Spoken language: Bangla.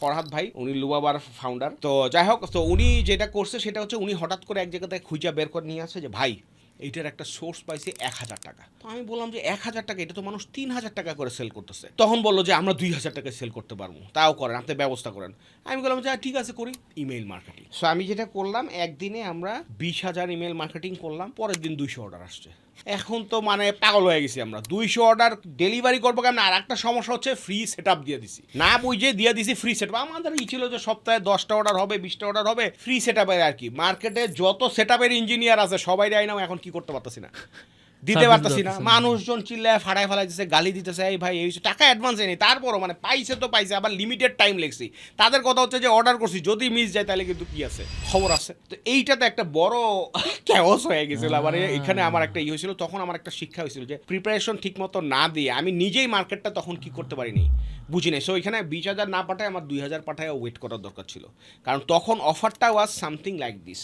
ফরহাদ ভাই, উনি লুবাবার ফাউন্ডার। তো যাই হোক, তো উনি যেটা করছে সেটা হচ্ছে উনি হঠাৎ করে এক জায়গাতে খুঁজা বের করে নিয়ে আসে যে ভাই এইটার একটা সোর্স পাইছে 1,000 টাকা। তো আমি বললাম যে 1,000 টাকা, এটা তো মানুষ 3,000 টাকা করে সেল করতেছে। তখন বললো যে আমরা 2,000 টাকায় সেল করতে পারবো, তাও করেন, আপনি ব্যবস্থা করেন। আমি বললাম যে ঠিক আছে করি। Email marketing. সো আমি যেটা করলাম, একদিনে আমরা 20,000 ইমেইল মার্কেটিং করলাম, পরের দিন 200 অর্ডার আসছে। এখন তো মানে পাগল হয়ে গেছি আমরা, 200 অর্ডার ডেলিভারি করবো কেমন। আর একটা সমস্যা হচ্ছে ফ্রি সেট আপ দিয়ে দিছি, না বুঝে দিয়ে দিছি ফ্রি সেট আপ। আমাদের ই ছিল যে সপ্তাহে 10টা অর্ডার হবে, 20টা অর্ডার হবে, ফ্রি সেট আপের আর কি। মার্কেটে যত সেট আপের ইঞ্জিনিয়ার আছে সবাই রাই নাও, এখন কি করতে পারতেছি না, দিতে সার্ভিস পারতেছি না। দিতেছেন। মানুষজন চিল্লায় ফাটায় ফেলাইতেছে, গালি দিতেছে, এই ভাই এই টাকা অ্যাডভান্স নেই। তারপরও মানে পাইছে তো পাইছে, আবার লিমিটেড টাইম লেগছি। তাদের কথা হচ্ছে যে অর্ডার করছি, যদি মিস যায় তাহলে কিন্তু কি আছে, খবর আছে। তো এইটাতে একটা বড় ক্যাওস হয়ে গেছিল। আবার এখানে আমার একটা ই হয়েছিল, তখন আমার একটা শিক্ষা হয়েছিল যে প্রিপারেশন ঠিক মতো না দিয়ে আমি নিজেই মার্কেটটা তখন কি করতে পারিনি, বুঝি নাই। সো এখানে 20,000 না পাঠায় আমার 2,000 পাঠায় ওয়েট করার দরকার ছিল, কারণ তখন অফারটা ওয়াজ সামথিং লাইক দিস।